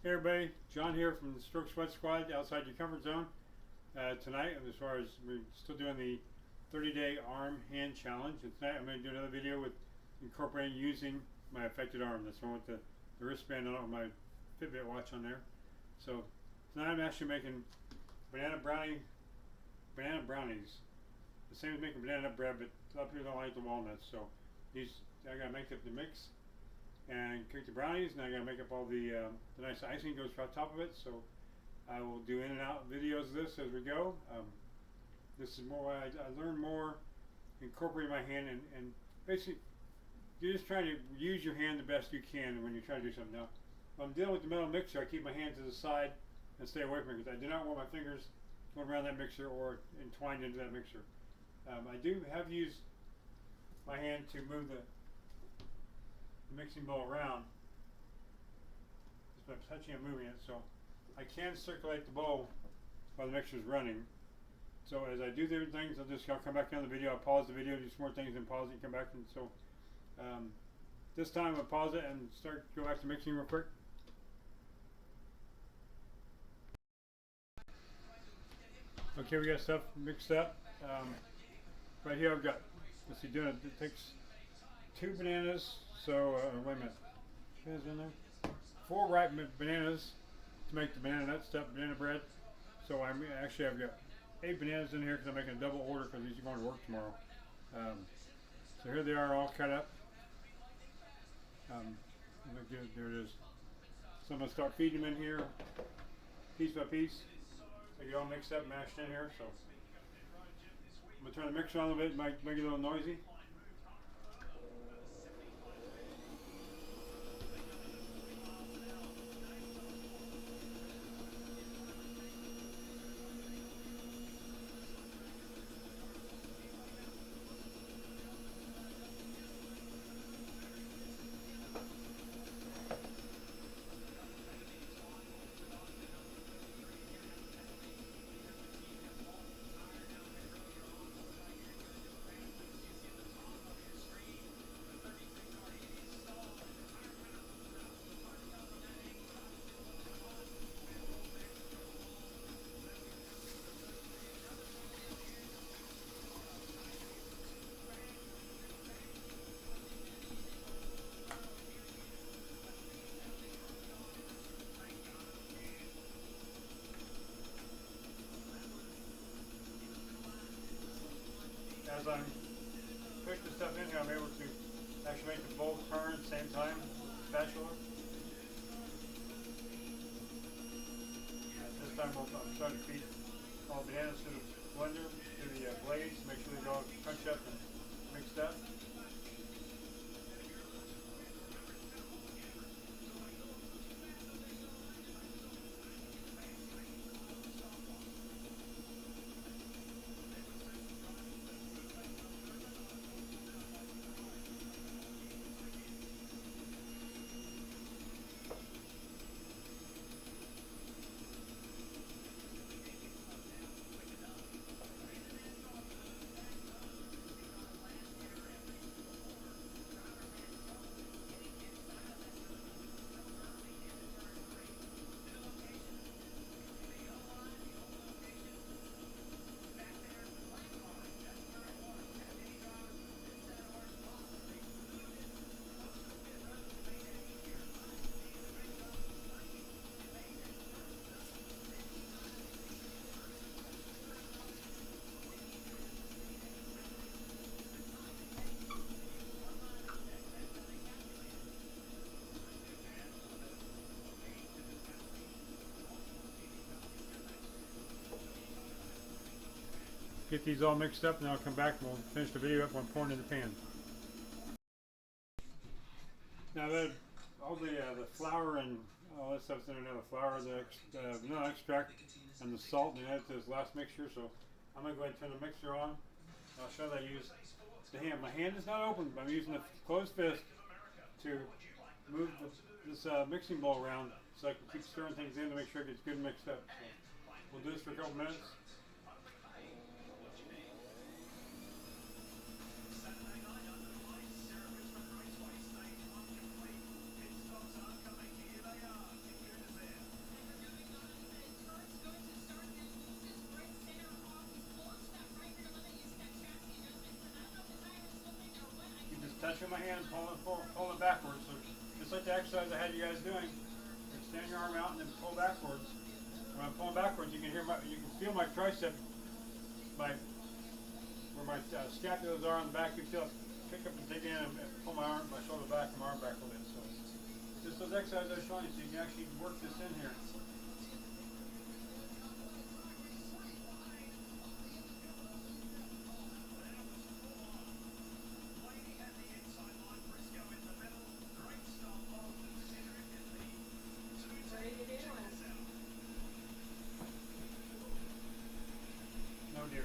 Hey everybody, John here from the Stroke Sweat Squad, outside your comfort zone. Tonight, as far as we're still doing the 30-day arm hand challenge, and tonight I'm going to do another video with incorporating using my affected arm. That's the one with the wristband on my Fitbit watch on there. So tonight I'm actually making banana brownies. The same as making banana nut bread, but a lot of people don't like the walnuts. So these I got to make up the mix and cook the brownies, and I gotta make up all the nice icing goes on top of it. So I will do in and out videos of this as we go. This is more I learn more incorporating my hand, and basically you're just trying to use your hand the best you can when you try to do something. Now when I'm dealing with the metal mixer, I keep my hand to the side and stay away from it because I do not want my fingers going around that mixer or entwined into that mixer. I do have used my hand to move the mixing bowl around just by touching and moving it, so I can circulate the bowl while the mixer is running. So as I do different things, I'll come back on the video. I'll pause the video, do some more things, and pause it, and come back. And so this time I'll pause it and go back to mixing real quick. Okay, we got stuff mixed up. Right here I've got, let's see, it takes 2 bananas. So, wait a minute. Bananas in there? 4 ripe bananas to make the banana nut stuff, banana bread. So I've got 8 bananas in here because I'm making a double order because these are going to work tomorrow. So here they are, all cut up. There it is. So I'm going to start feeding them in here, piece by piece. So get all mixed up, mashed in here. So I'm going to turn the mixer on a little bit, make it a little noisy. As I'm pushing the stuff in here, I'm able to actually make the bowl turn at the same time with the spatula. This time I'm starting to feed all the bananas to the blender, to the blades, to make sure they're all crunched up and mixed up. Get these all mixed up, and I'll come back and we'll finish the video up when I'm pouring in the pan. Now that all the flour and all that stuff's in there now, the flour, the vanilla extract, and the salt, and add it to this last mixture. So I'm going to go ahead and turn the mixer on. I'll show that I use the hand. My hand is not open, but I'm using the closed fist to move this mixing bowl around so I can keep stirring things in to make sure it gets good and mixed up. So we'll do this for a couple minutes. pan and pull it backwards. So just like the exercise I had you guys doing, extend your arm out and then pull backwards. When I'm pulling backwards, you can feel my tricep, where my scapulas are on the back. You feel it pick up and dig in and pull my shoulder back and my arm back a little bit. So just those exercises I was showing you, so you can actually work this in here. No, dear.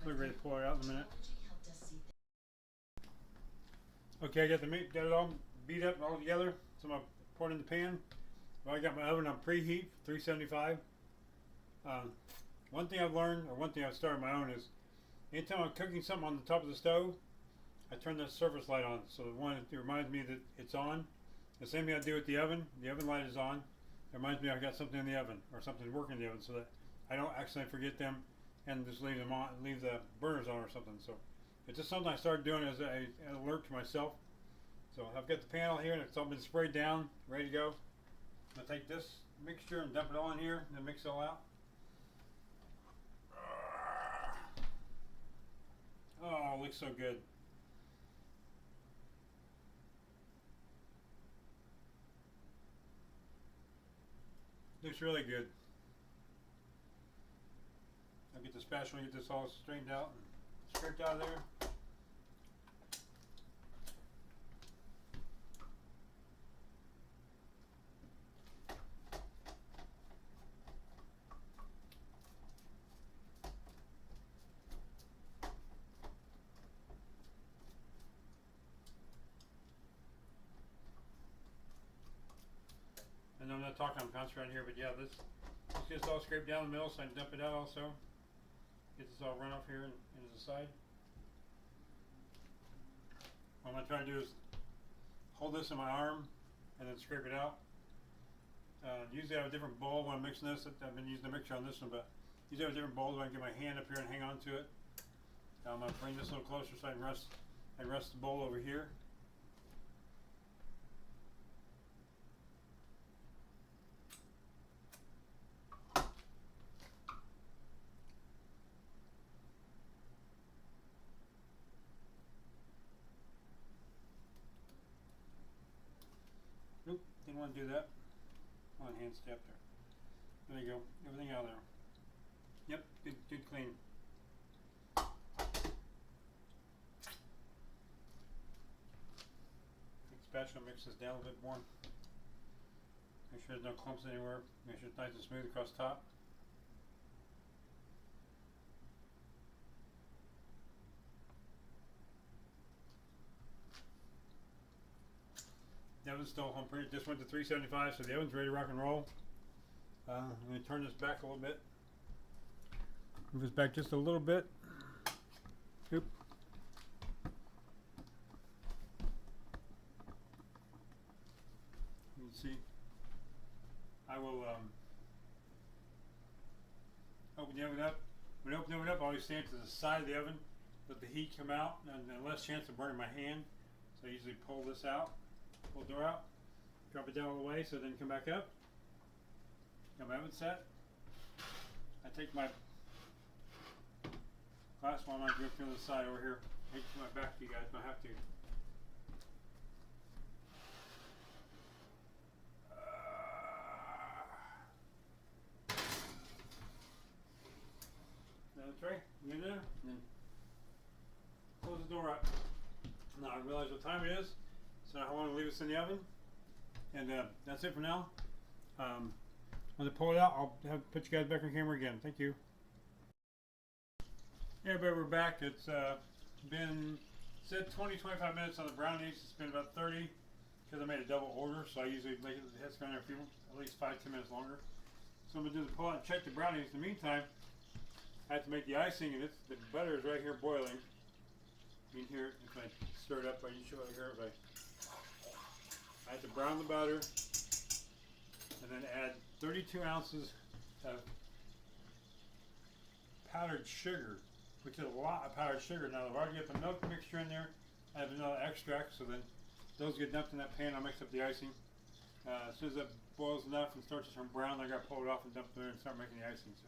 We're ready to pour it out in a minute. Okay, I got the meat, got it all beat up all together. So I'm gonna pour it in the pan. Well, I got my oven on preheat, 375. One thing I've learned, or one thing I've started my own, is anytime I'm cooking something on the top of the stove, I turn the surface light on. So it reminds me that it's on. The same thing I do with the oven. The oven light is on. It reminds me I got something in the oven or something working in the oven, so that I don't accidentally forget them and just leave them on, leave the burners on or something. So it's just something I started doing as an alert to myself. So I've got the panel here and it's all been sprayed down, ready to go. I'm gonna take this mixture and dump it all in here and then mix it all out. Oh, it looks so good. Looks really good. I'll get the spatula and get this all straightened out and scraped out of there. And I'm not talking, I'm concentrating here, but yeah, this gets all scraped down the middle, so I can dump it out also. Get this all run off here and into the side. What I'm going to try to do is hold this in my arm and then scrape it out. Usually I have a different bowl when I'm mixing this. I've been using the mixture on this one, but usually I have a different bowl so I can get my hand up here and hang on to it. I'm going to bring this a little closer so I can rest the bowl over here. Nope, didn't want to do that. One hand step there. There you go. Everything out of there. Yep, good clean. The spatula mix this down a little bit more. Make sure there's no clumps anywhere. Make sure it's nice and smooth across the top. The oven's still on pretty, just went to 375, so the oven's ready to rock and roll. I'm going to turn this back a little bit. Move this back just a little bit. Oop. You can see. I will open the oven up. When I open the oven up, I always stand to the side of the oven, let the heat come out, and less chance of burning my hand. So I usually pull this out. Pull the door out, drop it down all the way, so then come back up. Got my oven set. I take my glass one, I go to the side over here. I hate to come back to you guys, but I have to. Another tray, get in there, and then close the door up. Now I realize what time it is. So I want to leave this in the oven, and that's it for now. When I pull it out, I'll put you guys back on camera again. Thank you. Hey everybody, we're back. It's been said 20-25 minutes on the brownies. It's been about 30 because I made a double order, so I usually make it has gone there at least 5-10 minutes longer. So I'm gonna do the pull out and check the brownies. In the meantime, I have to make the icing, and the butter is right here boiling. You can hear it if I stir it up. You should hear it. I have to brown the butter and then add 32 ounces of powdered sugar, which is a lot of powdered sugar. Now I've already got the milk mixture in there. I have vanilla extract, so then those get dumped in that pan. I'll mix up the icing. As soon as that boils enough and starts to turn brown, I got to pull it off and dump it there and start making the icing. So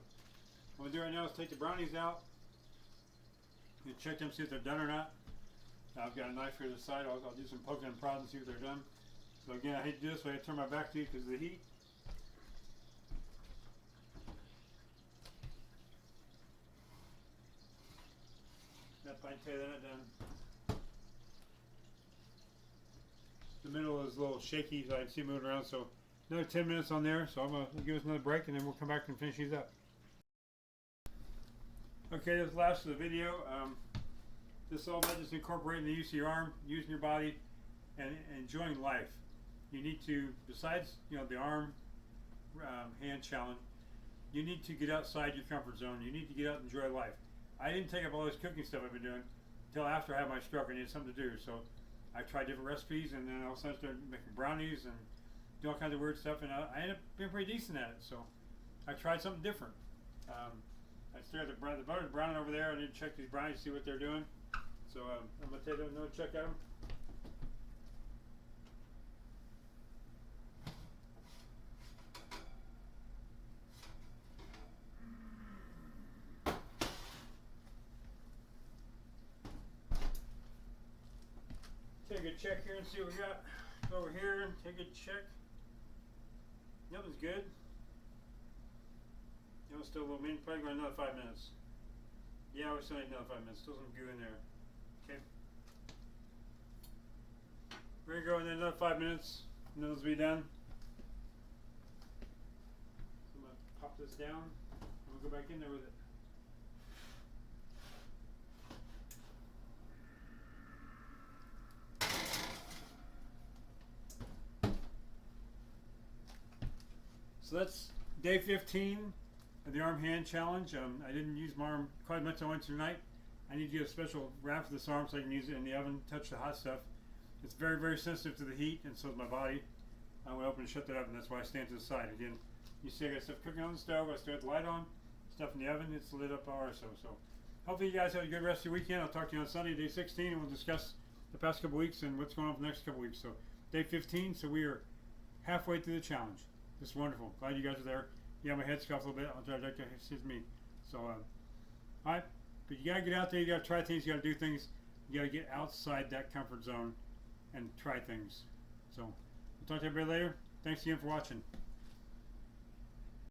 what we'll do right now is take the brownies out and check them, see if they're done or not. Now I've got a knife here to the side. I'll do some poking and prodding and see if they're done. So again, I hate to do this, but I turn my back to you because of the heat. Yep, I can tell you they're not done. The middle is a little shaky, so I can see it moving around. So another 10 minutes on there. So I'm gonna give us another break, and then we'll come back and finish these up. Okay, this is the last of the video. This is all about just incorporating the use of your arm, using your body, and enjoying life. You need to, besides the arm hand challenge, you need to get outside your comfort zone. You need to get out and enjoy life. I didn't take up all this cooking stuff I've been doing until after I had my stroke. I needed something to do, so I tried different recipes, and then all of a sudden I started making brownies and do all kinds of weird stuff, and I ended up being pretty decent at it. So I tried something different. I started the butter browning over there. I need to check these brownies, see what they're doing. So I'm going to take another check at them. Take a check here and see what we got. Go over here and take a check. Nothing's good. Still a little mean. Probably going another 5 minutes. Yeah, we're still need another 5 minutes. Still some goo in there. Okay. We're gonna go in another 5 minutes, and then this will be done. So I'm gonna pop this down, and we'll go back in there with it. So that's day 15 of the arm hand challenge. I didn't use my arm quite as much as I went to tonight. I need to get a special wrap for this arm so I can use it in the oven, touch the hot stuff. It's very, very sensitive to the heat, and so is my body. I went open and shut that oven. That's why I stand to the side. Again, you see I got stuff cooking on the stove. I still got the light on. Stuff in the oven. It's lit up all right. So hopefully you guys have a good rest of your weekend. I'll talk to you on Sunday, day 16, and we'll discuss the past couple weeks and what's going on for the next couple weeks. So day 15, so we are halfway through the challenge. It's wonderful. Glad you guys are there. Yeah, my head scoffed a little bit. I'll try to excuse me. So, all right. But you got to get out there. You got to try things. You got to do things. You got to get outside that comfort zone and try things. So, we'll talk to everybody later. Thanks again for watching.